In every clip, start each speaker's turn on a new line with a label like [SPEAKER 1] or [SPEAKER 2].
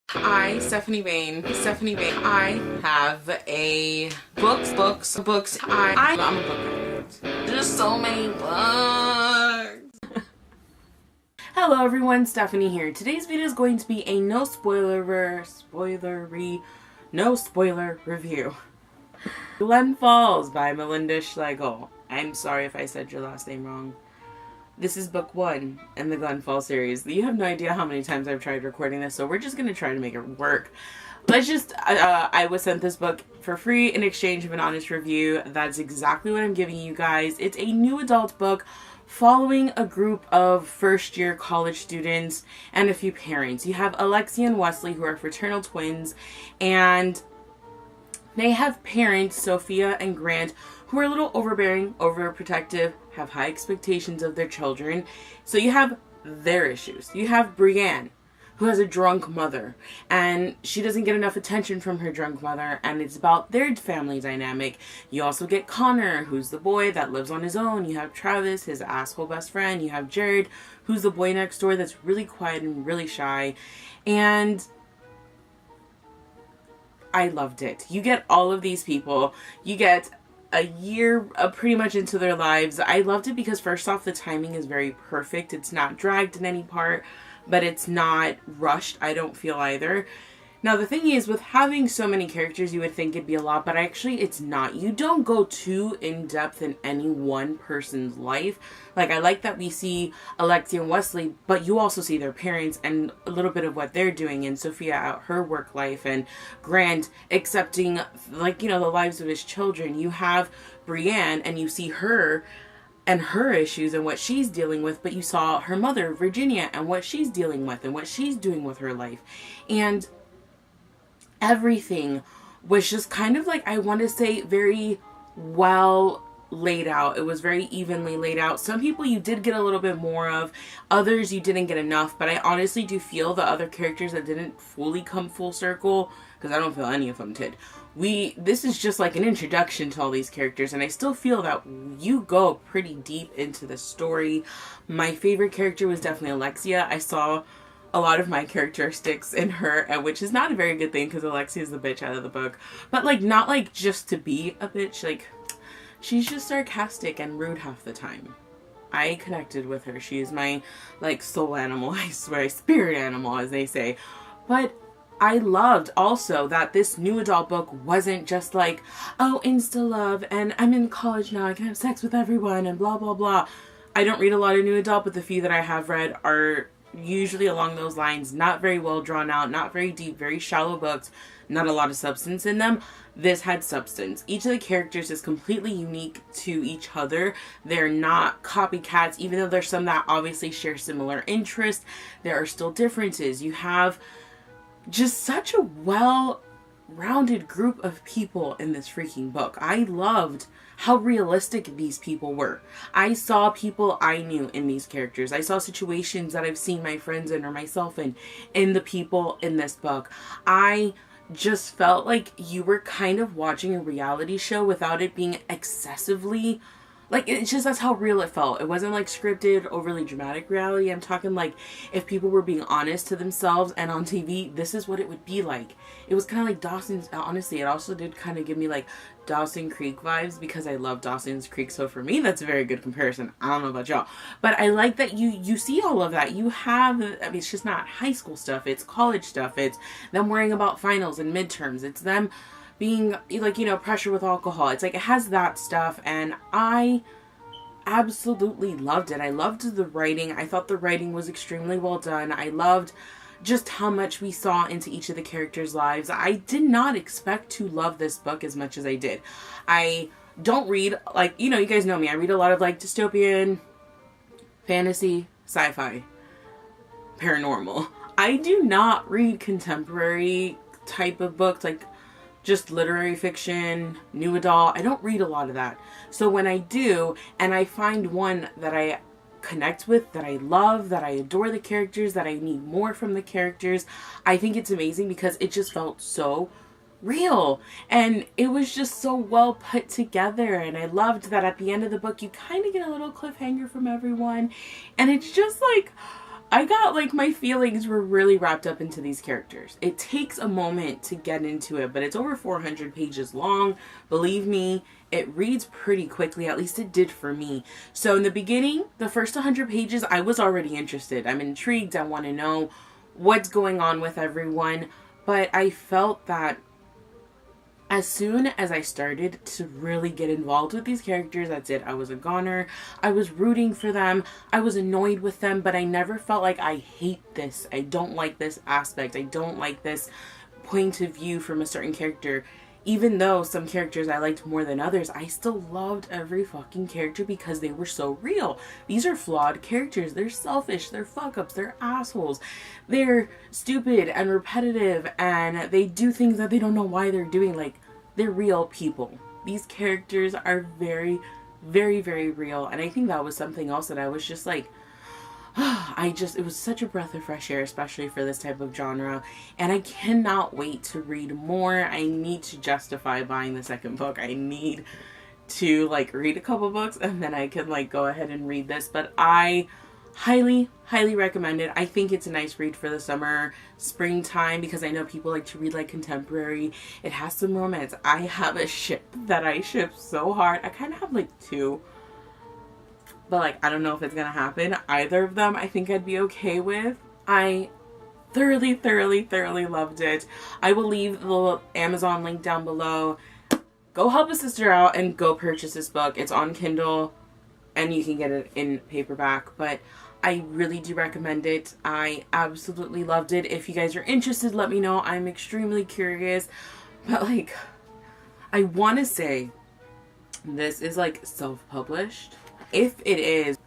[SPEAKER 1] Stephanie Bain, I have a books. I'm a book addict. There's so many books. Hello everyone, Stephanie here. Today's video is going to be a no spoiler review. Glen Falls by Melinda Schlegel. I'm sorry if I said your last name wrong. This is book 1 in the Glen Falls series. You have no idea how many times I've tried recording this, so we're just going to try to make it work. I was sent this book for free in exchange of an honest review. That's exactly what I'm giving you guys. It's a new adult book following a group of first-year college students and a few parents. You have Alexia and Wesley, who are fraternal twins, and they have parents, Sophia and Grant, who are a little overbearing, overprotective, have high expectations of their children. So you have their issues. You have Brienne, who has a drunk mother, and she doesn't get enough attention from her drunk mother, and it's about their family dynamic. You also get Connor, who's the boy that lives on his own. You have Travis, his asshole best friend. You have Jared, who's the boy next door that's really quiet and really shy. And I loved it. You get all of these people. You get a year pretty much into their lives. I loved it because first off, the timing is very perfect. It's not dragged in any part, but it's not rushed, I don't feel either. Now the thing is, with having so many characters, you would think it'd be a lot, but actually it's not. You don't go too in depth in any one person's life. Like, I like that we see Alexia and Wesley, but you also see their parents and a little bit of what they're doing, and Sophia out her work life, and Grant accepting, like, you know, the lives of his children. You have Brienne, and you see her and her issues and what she's dealing with, but you saw her mother, Virginia, and what she's dealing with and what she's doing with her life. And everything was just kind of like, I want to say, very well laid out. It was very evenly laid out. Some people you did get a little bit more of, others you didn't get enough, but I honestly do feel the other characters that didn't fully come full circle, because I don't feel any of them did. This is just like an introduction to all these characters, and I still feel that you go pretty deep into the story. My favorite character was definitely Alexia. I saw a lot of my characteristics in her, which is not a very good thing because Alexia is the bitch out of the book. But, like, not like just to be a bitch. Like, she's just sarcastic and rude half the time. I connected with her. She is my, like, soul animal, I swear, spirit animal, as they say. But I loved also that this new adult book wasn't just like, oh, insta love, and I'm in college now, I can have sex with everyone, and blah, blah, blah. I don't read a lot of new adult, but the few that I have read are usually along those lines, not very well drawn out, not very deep, very shallow books, not a lot of substance in them. This had substance. Each of the characters is completely unique to each other. They're not copycats, even though there's some that obviously share similar interests. There are still differences. You have just such a well-rounded group of people in this freaking book. I loved how realistic these people were. I saw people I knew in these characters. I saw situations that I've seen my friends in or myself in the people in this book. I just felt like you were kind of watching a reality show without it being excessively, like, it's just, that's how real it felt. It wasn't like scripted, overly dramatic reality. I'm talking like if people were being honest to themselves and on TV, this is what it would be like. It was kind of like Dawson's, honestly, it also did kind of give me like Dawson Creek vibes because I love Dawson's Creek. So for me, that's a very good comparison. I don't know about y'all, but I like that you see all of that. You have, I mean, it's just not high school stuff. It's college stuff. It's them worrying about finals and midterms. It's them being, like, you know, pressure with alcohol. It's like, it has that stuff, and I absolutely loved it. I loved the writing. I thought the writing was extremely well done. I loved just how much we saw into each of the characters' lives. I did not expect to love this book as much as I did. I don't read, like, you know, you guys know me. I read a lot of, like, dystopian, fantasy, sci-fi, paranormal. I do not read contemporary type of books, like just literary fiction, new adult. I don't read a lot of that. So when I do, and I find one that I connect with, that I love, that I adore the characters, that I need more from the characters, I think it's amazing because it just felt so real. And it was just so well put together. And I loved that at the end of the book, you kind of get a little cliffhanger from everyone. And it's just like, I got like my feelings were really wrapped up into these characters. It takes a moment to get into it, but it's over 400 pages long. Believe me, it reads pretty quickly, at least it did for me. So in the beginning, the first 100 pages, I was already interested. I'm intrigued. I want to know what's going on with everyone. But I felt that as soon as I started to really get involved with these characters, that's it. I was a goner. I was rooting for them. I was annoyed with them, but I never felt like I hate this. I don't like this aspect. I don't like this point of view from a certain character. Even though some characters I liked more than others, I still loved every fucking character because they were so real. These are flawed characters. They're selfish. They're fuck-ups. They're assholes. They're stupid and repetitive, and they do things that they don't know why they're doing. Like, they're real people. These characters are very, very, very real, and I think that was something else that I was just like, it was such a breath of fresh air, especially for this type of genre, and I cannot wait to read more. I need to justify buying the second book. I need to like read a couple books and then I can like go ahead and read this, but I highly, highly recommend it. I think it's a nice read for the summer, springtime, because I know people like to read like contemporary. It has some romance. I have a ship that I ship so hard. I kind of have like two, but like I don't know if it's gonna happen. Either of them I think I'd be okay with. I thoroughly, thoroughly, thoroughly loved it. I will leave the Amazon link down below. Go help a sister out and go purchase this book. It's on Kindle and you can get it in paperback, but I really do recommend it. I absolutely loved it. If you guys are interested, let me know. I'm extremely curious, but like I want to say this is like self-published. If it is,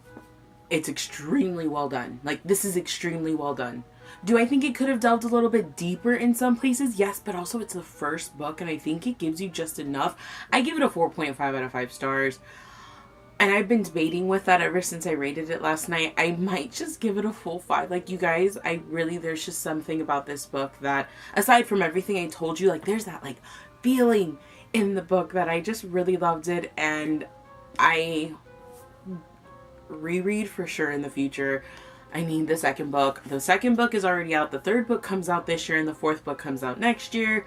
[SPEAKER 1] it's extremely well done. Like, this is extremely well done. Do I think it could have delved a little bit deeper in some places? Yes, but also it's the first book and I think it gives you just enough. I give it a 4.5 out of 5 stars. And I've been debating with that ever since I rated it last night. I might just give it a full 5. Like, you guys, there's just something about this book that, aside from everything I told you, like, there's that, like, feeling in the book that I just really loved it. And I reread for sure in the future. I need the second book. The second book is already out. The third book comes out this year and the fourth book comes out next year.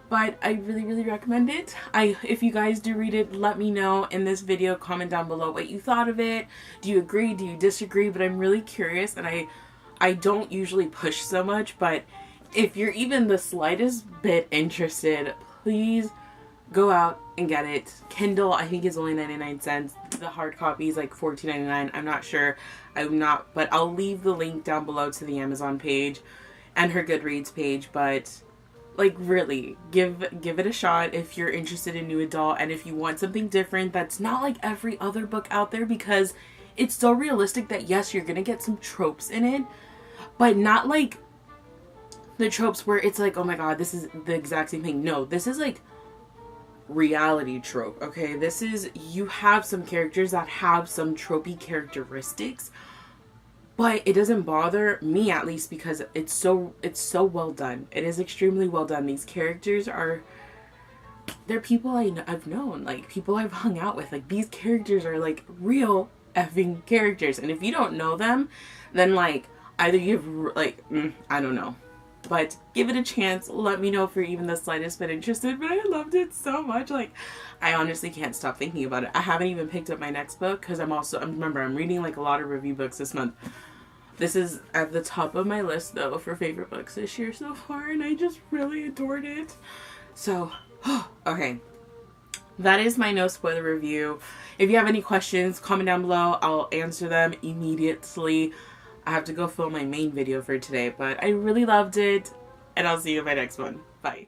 [SPEAKER 1] But I really, really recommend it. If you guys do read it, let me know in this video. Comment down below what you thought of it. Do you agree? Do you disagree? But I'm really curious, and I don't usually push so much, but if you're even the slightest bit interested, please go out and get it. Kindle, I think, is only 99 cents. The hard copy is like $14.99. I'm not sure. But I'll leave the link down below to the Amazon page and her Goodreads page. But like, really, give it a shot if you're interested in new adult and if you want something different that's not like every other book out there, because it's so realistic that yes, you're gonna get some tropes in it, but not like the tropes where it's like, oh my god, this is the exact same thing. No, this is like reality trope, okay? This is, you have some characters that have some tropey characteristics, but it doesn't bother me, at least, because it's so well done. It is extremely well done. These characters they're people I've known, like people I've hung out with. Like, these characters are like real effing characters, and if you don't know them, then like either you've like I don't know. But give it a chance. Let me know if you're even the slightest bit interested. But I loved it so much. Like, I honestly can't stop thinking about it. I haven't even picked up my next book because I'm reading like a lot of review books this month. This is at the top of my list though for favorite books this year so far, and I just really adored it. So, okay. That is my no spoiler review. If you have any questions, comment down below. I'll answer them immediately. I have to go film my main video for today, but I really loved it, and I'll see you in my next one. Bye.